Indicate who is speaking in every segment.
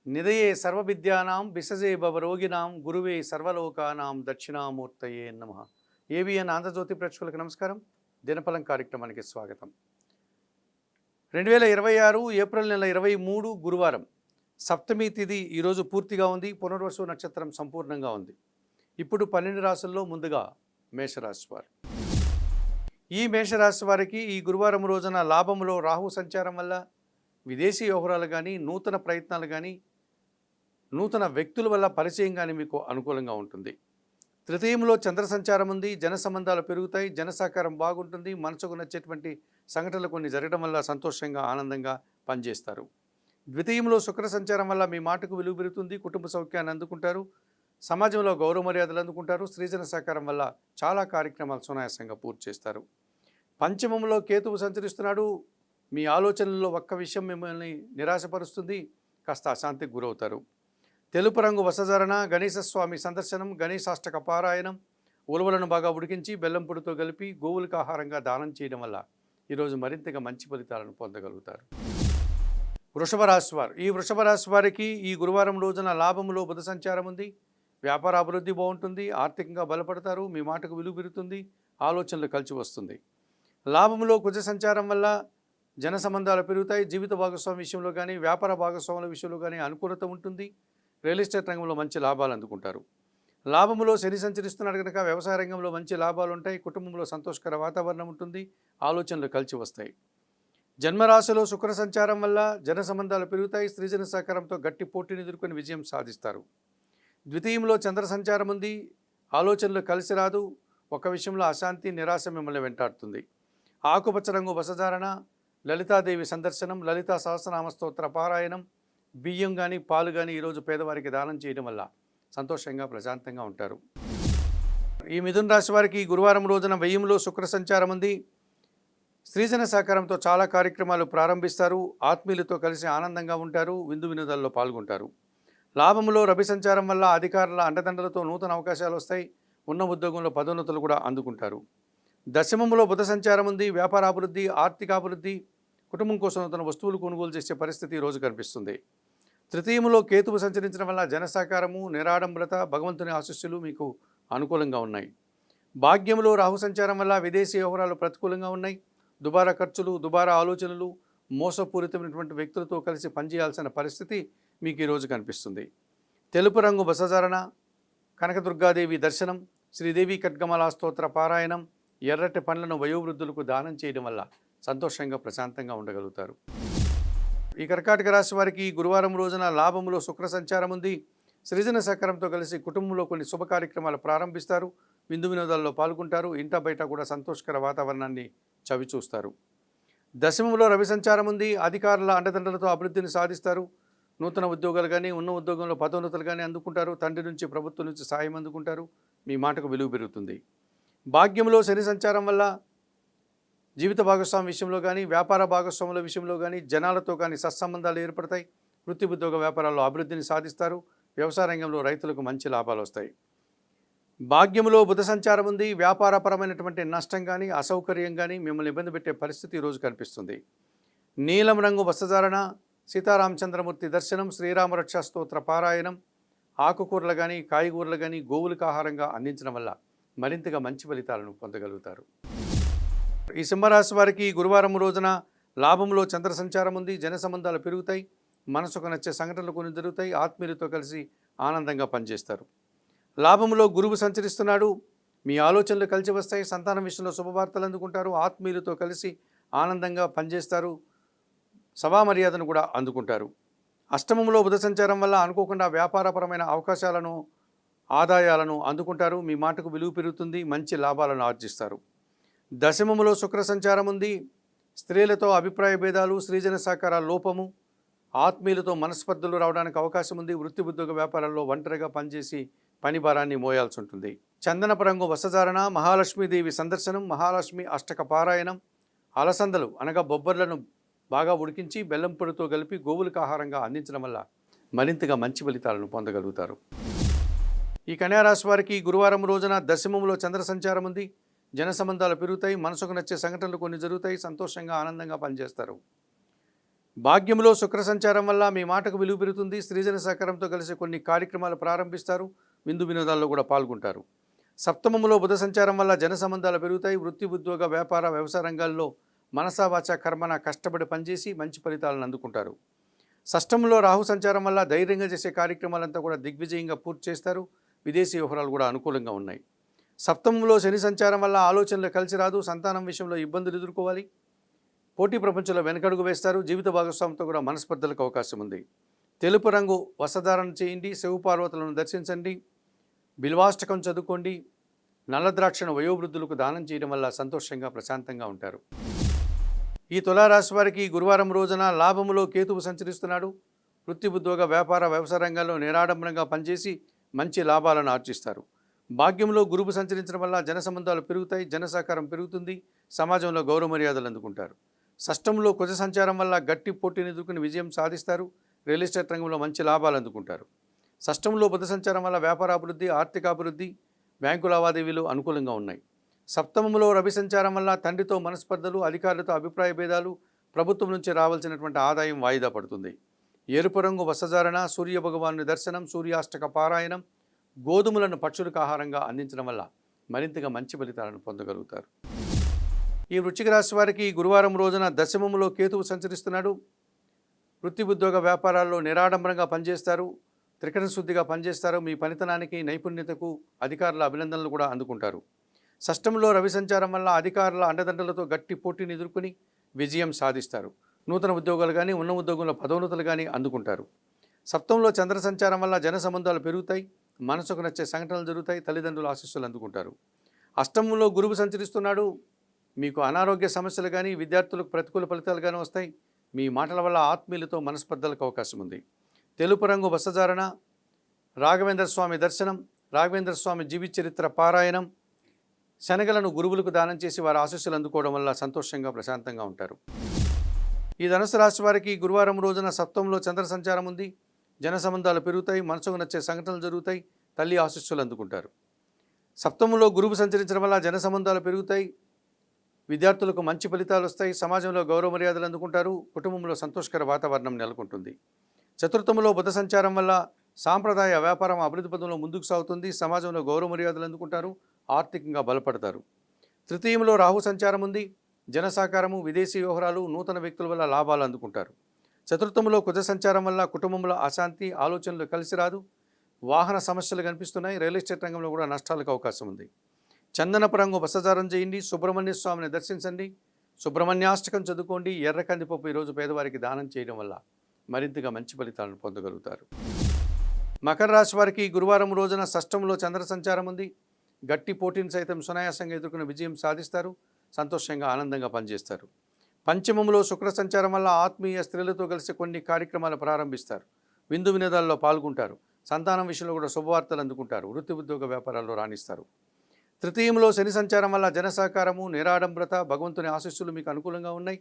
Speaker 1: నిదయే సర్వవిద్యానాం విసజే భవరోగిణాం గురువే సర్వలోకానాం దక్షిణామూర్తయే నమః. ఏబిఎన్ ఆంధ్రజ్యోతి ప్రేక్షకులకు నమస్కారం. దినఫలం కార్యక్రమానికి స్వాగతం. 2026 ఏప్రిల్ నెల 23 గురువారం సప్తమి తిథి ఈరోజు పూర్తిగా ఉంది. పునర్వసు నక్షత్రం సంపూర్ణంగా ఉంది. ఇప్పుడు 12 రాశుల్లో ముందుగా మేషరాశి వారు. ఈ మేషరాశి వారికి ఈ గురువారం రోజున లాభంలో రాహు సంచారం వల్ల విదేశీ వ్యవహారాలు కానీ, నూతన ప్రయత్నాలు కానీ, నూతన వ్యక్తుల వల్ల పరిచయం కానీ మీకు అనుకూలంగా ఉంటుంది. తృతీయంలో చంద్ర సంచారం ఉంది. జన సంబంధాలు పెరుగుతాయి. జన సహకారం బాగుంటుంది. మనసుకు నచ్చేటువంటి సంఘటనలు కొన్ని జరగడం వల్ల సంతోషంగా, ఆనందంగా పనిచేస్తారు. ద్వితీయంలో శుక్ర సంచారం వల్ల మీ మాటకు విలువ పెరుగుతుంది. కుటుంబ సౌఖ్యాన్ని అందుకుంటారు. సమాజంలో గౌరవ మర్యాదలు అందుకుంటారు. స్త్రీజన సహకారం వల్ల చాలా కార్యక్రమాలు సునాయాసంగా పూర్తి చేస్తారు. పంచమంలో కేతువు సంచరిస్తున్నాడు. మీ ఆలోచనల్లో ఒక్క విషయం మిమ్మల్ని నిరాశపరుస్తుంది. కాస్త అశాంతికి గురవుతారు. తెలుపు రంగు వసజరణ, గణేశస్వామి సందర్శనం, గణేశాష్టక పారాయణం, ఉలవలను బాగా ఉడికించి బెల్లం పొడితో కలిపి గోవులకు ఆహారంగా దానం చేయడం వల్ల ఈరోజు మరింతగా మంచి ఫలితాలను పొందగలుగుతారు. వృషభ రాశి వారు. ఈ వృషభ రాశి వారికి ఈ గురువారం రోజున లాభంలో బుధ సంచారం ఉంది. వ్యాపార అభివృద్ధి బాగుంటుంది. ఆర్థికంగా బలపడతారు. మీ మాటకు విలువ పెరుగుతుంది. ఆలోచనలు కలిసి వస్తుంది. లాభంలో కుజ సంచారం వల్ల జన సంబంధాలు పెరుగుతాయి. జీవిత భాగస్వామి విషయంలో కానీ, వ్యాపార భాగస్వాముల విషయంలో కానీ అనుకూలత ఉంటుంది. రియల్ ఎస్టేట్ రంగంలో మంచి లాభాలు అందుకుంటారు. లాభంలో శని సంచరిస్తున్నాడు కనుక వ్యవసాయ రంగంలో మంచి లాభాలు ఉంటాయి. కుటుంబంలో సంతోషకర వాతావరణం ఉంటుంది. ఆలోచనలు కలిసి వస్తాయి. జన్మరాశిలో శుక్ర సంచారం వల్ల జన సంబంధాలు పెరుగుతాయి. స్త్రీజన సహకారంతో గట్టి పోటీని ఎదుర్కొని విజయం సాధిస్తారు. ద్వితీయంలో చంద్ర సంచారం ఉంది. ఆలోచనలు కలిసి రాదు. ఒక విషయంలో అశాంతి, నిరాశ మిమ్మల్ని వెంటాడుతుంది. ఆకుపచ్చ రంగు వసధారణ, లలితాదేవి సందర్శనం, లలితా సహస్రనామ స్తోత్ర పారాయణం, బియ్యం కానీ, పాలు కానీ ఈరోజు పేదవారికి దానం చేయడం వల్ల సంతోషంగా, ప్రశాంతంగా ఉంటారు. ఈ మిథున రాశి వారికి గురువారం రోజున వ్యయంలో శుక్ర సంచారం ఉంది. స్త్రీజన సహకారంతో చాలా కార్యక్రమాలు ప్రారంభిస్తారు. ఆత్మీయులతో కలిసి ఆనందంగా ఉంటారు. విందు వినోదాల్లో పాల్గొంటారు. లాభంలో రవి సంచారం వల్ల అధికారుల అండదండలతో నూతన అవకాశాలు వస్తాయి. ఉన్న ఉద్యోగంలో పదోన్నతులు కూడా అందుకుంటారు. దశమంలో బుధ సంచారం ఉంది. వ్యాపార అభివృద్ధి, ఆర్థిక అభివృద్ధి, కుటుంబం కోసం నూతన వస్తువులు కొనుగోలు చేసే పరిస్థితి ఈరోజు కనిపిస్తుంది. తృతీయంలో కేతువు సంచరించడం వల్ల జన సహకారము, నిరాడంబరత, భగవంతుని ఆశీస్సులు మీకు అనుకూలంగా ఉన్నాయి. భాగ్యంలో రాహు సంచారం వల్ల విదేశీ వ్యవహారాలు ప్రతికూలంగా ఉన్నాయి. దుబారా ఖర్చులు, దుబారా ఆలోచనలు, మోసపూరితమైనటువంటి వ్యక్తులతో కలిసి పనిచేయాల్సిన పరిస్థితి మీకు ఈరోజు కనిపిస్తుంది. తెలుపు రంగు బసధారణ, కనకదుర్గాదేవి దర్శనం, శ్రీదేవి ఖడ్గమాల స్తోత్ర పారాయణం, ఎర్రటి పండ్లను వయోవృద్ధులకు దానం చేయడం వల్ల సంతోషంగా, ప్రశాంతంగా ఉండగలుగుతారు. ఈ కర్కాటక రాశి వారికి గురువారం రోజున లాభంలో శుక్ర సంచారం ఉంది. సృజన సహకారంతో కలిసి కుటుంబంలో కొన్ని శుభ కార్యక్రమాలు ప్రారంభిస్తారు. విందు వినోదాల్లో పాల్గొంటారు. ఇంట బయట కూడా సంతోషకర వాతావరణాన్ని చవిచూస్తారు. దశమంలో రవి సంచారం ఉంది. అధికారుల అండదండలతో అభివృద్ధిని సాధిస్తారు. నూతన ఉద్యోగాలు కానీ, ఉన్న ఉద్యోగంలో పదోన్నతులు కానీ అందుకుంటారు. తండ్రి నుంచి, ప్రభుత్వం నుంచి సాయం అందుకుంటారు. మీ మాటకు విలువ పెరుగుతుంది. భాగ్యంలో శని సంచారం వల్ల జీవిత భాగస్వామి విషయంలో కానీ, వ్యాపార భాగస్వాముల విషయంలో కానీ, జనాలతో కానీ సత్సంబంధాలు ఏర్పడతాయి. వృత్తి ఉద్యోగ వ్యాపారాల్లో అభివృద్ధిని సాధిస్తారు. వ్యవసాయ రంగంలో రైతులకు మంచి లాభాలు వస్తాయి. భాగ్యంలో బుధ సంచారం ఉంది. వ్యాపారపరమైనటువంటి నష్టం కానీ, అసౌకర్యం కానీ మిమ్మల్ని ఇబ్బంది పెట్టే పరిస్థితి ఈరోజు కనిపిస్తుంది. నీలం రంగు వస్త్రధారణ, సీతారామచంద్రమూర్తి దర్శనం, శ్రీరామరక్ష స్తోత్ర పారాయణం, ఆకుకూరలు కానీ, కాయగూరలు కానీ గోవులకు ఆహారంగా అందించడం వల్ల మరింతగా మంచి ఫలితాలను పొందగలుగుతారు. ఈ సింహరాశి వారికి గురువారం రోజున లాభంలో చంద్ర సంచారం ఉంది. జన సంబంధాలు పెరుగుతాయి. మనసుకు నచ్చే సంఘటనలు కొన్ని జరుగుతాయి. ఆత్మీయులతో కలిసి ఆనందంగా పనిచేస్తారు. లాభంలో గురువు సంచరిస్తున్నాడు. మీ ఆలోచనలు కలిసి వస్తాయి. సంతానం విషయంలో శుభవార్తలు అందుకుంటారు. ఆత్మీయులతో కలిసి ఆనందంగా పనిచేస్తారు. సభా మర్యాదను కూడా అందుకుంటారు. అష్టమంలో బుధ సంచారం వల్ల అనుకోకుండా వ్యాపారపరమైన అవకాశాలను, ఆదాయాలను అందుకుంటారు. మీ మాటకు విలువ పెరుగుతుంది. మంచి లాభాలను ఆర్జిస్తారు. దశమములో శుక్ర సంచారం ఉంది. స్త్రీలతో అభిప్రాయ భేదాలు, స్త్రీజన సహకార లోపము, ఆత్మీయులతో మనస్పర్ధలు రావడానికి అవకాశం ఉంది. వృత్తి ఉద్యోగ వ్యాపారాల్లో ఒంటరిగా పనిచేసి పని భారాన్ని మోయాల్సి ఉంటుంది. చందనపు రంగు వస్త్రధారణ, మహాలక్ష్మీదేవి సందర్శనం, మహాలక్ష్మి అష్టక పారాయణం, అలసందలు అనగా బొబ్బర్లను బాగా ఉడికించి బెల్లం పొడితో కలిపి గోవులకు ఆహారంగా అందించడం వల్ల మరింతగా మంచి ఫలితాలను పొందగలుగుతారు. ఈ కన్యారాశి వారికి గురువారం రోజున దశమంలో చంద్ర సంచారం ఉంది. జన సంబంధాలు పెరుగుతాయి. మనసుకు నచ్చే సంఘటనలు కొన్ని జరుగుతాయి. సంతోషంగా, ఆనందంగా పనిచేస్తారు. భాగ్యంలో శుక్ర సంచారం వల్ల మీ మాటకు విలువ పెరుగుతుంది. స్త్రీజన సహకారంతో కలిసి కొన్ని కార్యక్రమాలు ప్రారంభిస్తారు. విందు వినోదాల్లో కూడా పాల్గొంటారు. సప్తమంలో బుధ సంచారం వల్ల జన సంబంధాలు పెరుగుతాయి. వృత్తి, ఉద్యోగ, వ్యాపార, వ్యవసాయ రంగాల్లో మనసా వాచ కర్మన కష్టపడి పనిచేసి మంచి ఫలితాలను అందుకుంటారు. షష్టమంలో రాహు సంచారం వల్ల ధైర్యంగా చేసే కార్యక్రమాలంతా కూడా దిగ్విజయంగా పూర్తి చేస్తారు. విదేశీ వ్యవహారాలు కూడా అనుకూలంగా ఉన్నాయి. సప్తమంలో శని సంచారం వల్ల ఆలోచనలు కలిసి రాదు. సంతానం విషయంలో ఇబ్బందులు ఎదుర్కోవాలి. పోటీ ప్రపంచంలో వెనకడుగు వేస్తారు. జీవిత భాగస్వామితో కూడా మనస్పర్ధలకు అవకాశం ఉంది. తెలుపు రంగు వస్త్రధారణ చేయండి. శివపార్వతులను దర్శించండి. బిల్వాష్టకం చదువుకోండి. నల్ల ద్రాక్షను వయోవృద్ధులకు దానం చేయడం వల్ల సంతోషంగా ప్రశాంతంగా ఉంటారు. ఈ తులారాశి వారికి గురువారం రోజున లాభములో కేతువు సంచరిస్తున్నాడు. వృత్తి, ఉద్యోగ, వ్యాపార, వ్యవసాయ రంగాల్లో నిరాడంబరంగా పనిచేసి మంచి లాభాలను ఆర్జిస్తారు. భాగ్యంలో గురువు సంచరించడం వల్ల జన సంబంధాలు పెరుగుతాయి. జన సహకారం పెరుగుతుంది. సమాజంలో గౌరవ మర్యాదలు అందుకుంటారు. షష్టంలో కుజ సంచారం వల్ల గట్టి పోటీని ఎదుర్కొని విజయం సాధిస్తారు. రియల్ ఎస్టేట్ రంగంలో మంచి లాభాలు అందుకుంటారు. షష్టంలో బుధ సంచారం వల్ల వ్యాపారాభివృద్ధి, ఆర్థికాభివృద్ధి, బ్యాంకు లావాదేవీలు అనుకూలంగా ఉన్నాయి. సప్తమంలో రవి సంచారం వల్ల తండ్రితో మనస్పర్ధలు, అధికారులతో అభిప్రాయ భేదాలు, ప్రభుత్వం నుంచి రావాల్సినటువంటి ఆదాయం వాయిదా పడుతుంది. ఎరుపు రంగు వస్త్రధారణ, సూర్య భగవాను దర్శనం, సూర్యాష్టక పారాయణం, గోధుమలను పక్షులకు ఆహారంగా అందించడం వల్ల మరింతగా మంచి ఫలితాలను పొందగలుగుతారు. ఈ వృశ్చిక రాశి వారికి గురువారం రోజున దశమములో కేతువు సంచరిస్తున్నాడు. వృత్తి, ఉద్యోగ, వ్యాపారాల్లో నిరాడంబరంగా పనిచేస్తారు. త్రికరణ శుద్ధిగా పనిచేస్తారు. మీ పనితనానికి, నైపుణ్యతకు అధికారుల అభినందనలు కూడా అందుకుంటారు. షష్టంలో రవి సంచారం వల్ల అధికారుల అండదండలతో గట్టి పోటీని ఎదుర్కొని విజయం సాధిస్తారు. నూతన ఉద్యోగాలు కానీ, ఉన్న ఉద్యోగంలో పదోన్నతులు కానీ అందుకుంటారు. సప్తంలో చంద్ర సంచారం వల్ల జన సంబంధాలు పెరుగుతాయి. మనసుకు నచ్చే సంఘటనలు జరుగుతాయి. తల్లిదండ్రుల ఆశీస్సులు అందుకుంటారు. అష్టమంలో గురువు సంచరిస్తున్నాడు. మీకు అనారోగ్య సమస్యలు కానీ, విద్యార్థులకు ప్రతికూల ఫలితాలు కానీ వస్తాయి. మీ మాటల వల్ల ఆత్మీయులతో మనస్పర్ధలకు అవకాశం ఉంది. తెలుపు రంగు వస్త్రధారణ, రాఘవేంద్ర స్వామి దర్శనం, రాఘవేంద్ర స్వామి జీవిత చరిత్ర పారాయణం, శనగలను గురువులకు దానం చేసి వారి ఆశీస్సులు అందుకోవడం వల్ల సంతోషంగా ప్రశాంతంగా ఉంటారు. ఈ ధనుసు రాశి వారికి గురువారం రోజున సప్తంలో చంద్ర సంచారం ఉంది. జన సంబంధాలు పెరుగుతాయి. మనసుకు నచ్చే సంఘటనలు జరుగుతాయి. తల్లి ఆశీస్సులు అందుకుంటారు. సప్తమంలో గురువు సంచరించడం వల్ల జన సంబంధాలు పెరుగుతాయి. విద్యార్థులకు మంచి ఫలితాలు వస్తాయి. సమాజంలో గౌరవ మర్యాదలు అందుకుంటారు. కుటుంబంలో సంతోషకర వాతావరణం నెలకొంటుంది. చతుర్థంలో బుధ సంచారం వల్ల సాంప్రదాయ వ్యాపారం అభివృద్ధి పదంలో ముందుకు సాగుతుంది. సమాజంలో గౌరవ మర్యాదలు అందుకుంటారు. ఆర్థికంగా బలపడతారు. తృతీయంలో రాహు సంచారం ఉంది. జన సహకారము, విదేశీ వ్యవహారాలు, నూతన వ్యక్తుల వల్ల లాభాలు అందుకుంటారు. చతుర్థంలో కుజ సంచారం వల్ల కుటుంబంలో అశాంతి, ఆలోచనలు కలిసి రాదు. వాహన సమస్యలు కనిపిస్తున్నాయి. రియల్ ఎస్టేట్ రంగంలో కూడా నష్టాలకు అవకాశం ఉంది. చందనపు రంగు వస్త్రధారణ చేయండి. సుబ్రహ్మణ్య స్వామిని దర్శించండి. సుబ్రహ్మణ్యాష్టకం చదువుకోండి. ఎర్ర కందిపప్పు ఈరోజు పేదవారికి దానం చేయడం వల్ల మరింతగా మంచి ఫలితాలను పొందగలుగుతారు. మకర రాశి వారికి గురువారం రోజున షష్టంలో చంద్ర సంచారం ఉంది. గట్టి పోటీని సైతం సునాయాసంగా ఎదుర్కొన్న విజయం సాధిస్తారు. సంతోషంగా, ఆనందంగా పనిచేస్తారు. పంచమంలో శుక్ర సంచారం వల్ల ఆత్మీయ స్త్రీలతో కలిసి కొన్ని కార్యక్రమాలు ప్రారంభిస్తారు. విందు వినోదాల్లో పాల్గొంటారు. సంతానం విషయంలో కూడా శుభవార్తలు అందుకుంటారు. వృత్తి, ఉద్యోగ, వ్యాపారాల్లో రాణిస్తారు. తృతీయంలో శని సంచారం వల్ల జన సహకారము, నిరాడంబరత, భగవంతుని ఆశీస్సులు మీకు అనుకూలంగా ఉన్నాయి.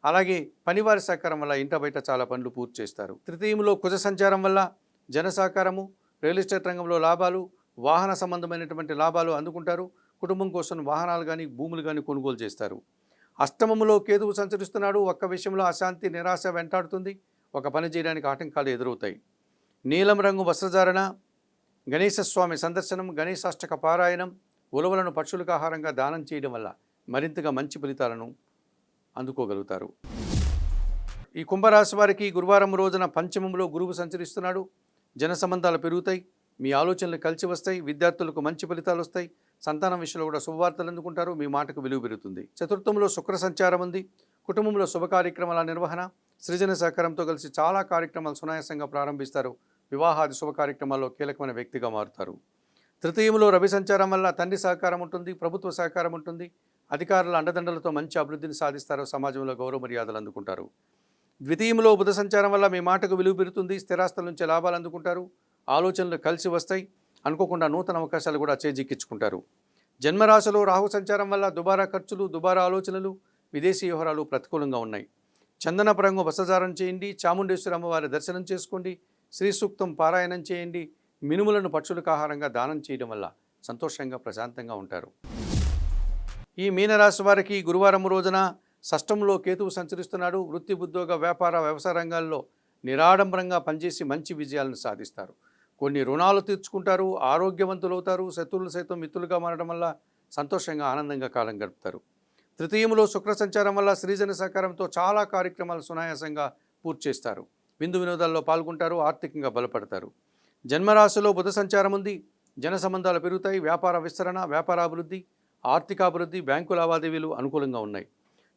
Speaker 1: అలాగే పనివారి సహకారం వల్ల ఇంట బయట చాలా పనులు పూర్తి చేస్తారు. తృతీయంలో కుజ సంచారం వల్ల జన సహకారము, రియల్ ఎస్టేట్ రంగంలో లాభాలు, వాహన సంబంధమైనటువంటి లాభాలు అందుకుంటారు. కుటుంబం కోసం వాహనాలు కానీ, భూములు కానీ కొనుగోలు చేస్తారు. అష్టమములో కేతువు సంచరిస్తున్నాడు. ఒక్క విషయంలో అశాంతి, నిరాశ వెంటాడుతుంది. ఒక పని చేయడానికి ఆటంకాలు ఎదురవుతాయి. నీలం రంగు వస్త్రధారణ, గణేశ స్వామి సందర్శనం, గణేశాష్టక పారాయణం, ఉలవలను పక్షులకు ఆహారంగా దానం చేయడం వల్ల మరింతగా మంచి ఫలితాలను అందుకోగలుగుతారు. ఈ కుంభరాశి వారికి గురువారం రోజున పంచమంలో గురువు సంచరిస్తున్నాడు. జన సంబంధాలు పెరుగుతాయి. మీ ఆలోచనలు కలిసి వస్తాయి. విద్యార్థులకు మంచి ఫలితాలు వస్తాయి. సంతానం విషయంలో కూడా శుభవార్తలు అందుకుంటారు. మీ మాటకు విలువ పెరుగుతుంది. చతుర్థంలో శుక్ర సంచారం ఉంది. కుటుంబంలో శుభ కార్యక్రమాల నిర్వహణ, సృజన సహకారంతో కలిసి చాలా కార్యక్రమాలు సునాయాసంగా ప్రారంభిస్తారు. వివాహాది శుభ కార్యక్రమాల్లో కీలకమైన వ్యక్తిగా మారుతారు. తృతీయంలో రవి సంచారం వల్ల తండ్రి సహకారం ఉంటుంది. ప్రభుత్వ సహకారం ఉంటుంది. అధికారుల అండదండలతో మంచి అభివృద్ధిని సాధిస్తారు. సమాజంలో గౌరవ మర్యాదలు అందుకుంటారు. ద్వితీయంలో బుధ సంచారం వల్ల మీ మాటకు విలువ పెరుగుతుంది. స్థిరాస్తుల నుంచి లాభాలు అందుకుంటారు. ఆలోచనలు కలిసి వస్తాయి. అనుకోకుండా నూతన అవకాశాలు కూడా చేజిక్కించుకుంటారు. జన్మరాశిలో రాహు సంచారం వల్ల దుబారా ఖర్చులు, దుబారా ఆలోచనలు, విదేశీ వ్యవహారాలు ప్రతికూలంగా ఉన్నాయి. చందనపు రంగు వస్త్రధారణ చేయండి. చాముండేశ్వరి అమ్మవారి దర్శనం చేసుకోండి. శ్రీ సూక్తం పారాయణం చేయండి. మినుములను పక్షులకు ఆహారంగా దానం చేయడం వల్ల సంతోషంగా, ప్రశాంతంగా ఉంటారు. ఈ మీనరాశి వారికి గురువారం రోజున షష్టంలో కేతువు సంచరిస్తున్నాడు. వృత్తి, ఉద్యోగ, వ్యాపార, వ్యవసాయ రంగాల్లో నిరాడంబరంగా పనిచేసి మంచి విజయాలను సాధిస్తారు. కొన్ని రుణాలు తీర్చుకుంటారు, ఆరోగ్యవంతులవుతారు. శత్రువులు సైతం మిత్రులుగా మారడం వల్ల సంతోషంగా, ఆనందంగా కాలం గడుపుతారు. తృతీయంలో శుక్ర సంచారం వల్ల సృజన సహకారంతో చాలా కార్యక్రమాలు సునాయాసంగా పూర్తి చేస్తారు. విందు వినోదాల్లో పాల్గొంటారు, ఆర్థికంగా బలపడతారు. జన్మరాశిలో బుధ సంచారం ఉంది. జన సంబంధాలు పెరుగుతాయి. వ్యాపార విస్తరణ, వ్యాపారాభివృద్ధి, ఆర్థికాభివృద్ధి, బ్యాంకు లావాదేవీలు అనుకూలంగా ఉన్నాయి.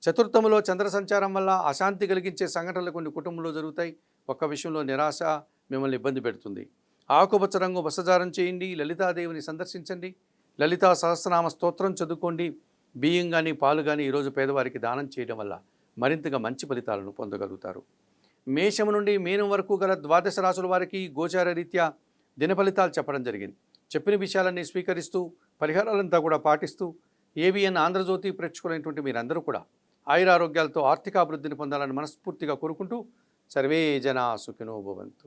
Speaker 1: చతుర్థంలో చంద్ర సంచారం వల్ల అశాంతి కలిగించే సంఘటనలు కొన్ని కుటుంబంలో జరుగుతాయి. ఒక్క విషయంలో నిరాశ మిమ్మల్ని ఇబ్బంది పెడుతుంది. ఆకుపచ్చ రంగు వస్త్రధారణ చేయండి. లలితాదేవిని సందర్శించండి. లలితా సహస్రనామ స్తోత్రం చదువుకోండి. బియ్యం కానీ పాలు కానీ ఈరోజు పేదవారికి దానం చేయడం వల్ల మరింతగా మంచి ఫలితాలను పొందగలుగుతారు. మేషం నుండి మీనం వరకు గల ద్వాదశ రాశుల వారికి గోచార రీత్యా దిన ఫలితాలు చెప్పడం జరిగింది. చెప్పిన విషయాలన్నీ స్వీకరిస్తూ పరిహారాలంతా కూడా పాటిస్తూ ఏబిఎన్ ఆంధ్రజ్యోతి ప్రేక్షకులైనటువంటి మీరందరూ కూడా ఆయురారోగ్యాలతో ఆర్థికాభివృద్ధిని పొందాలని మనస్ఫూర్తిగా కోరుకుంటూ సర్వే జనా సుఖినో భవంతు.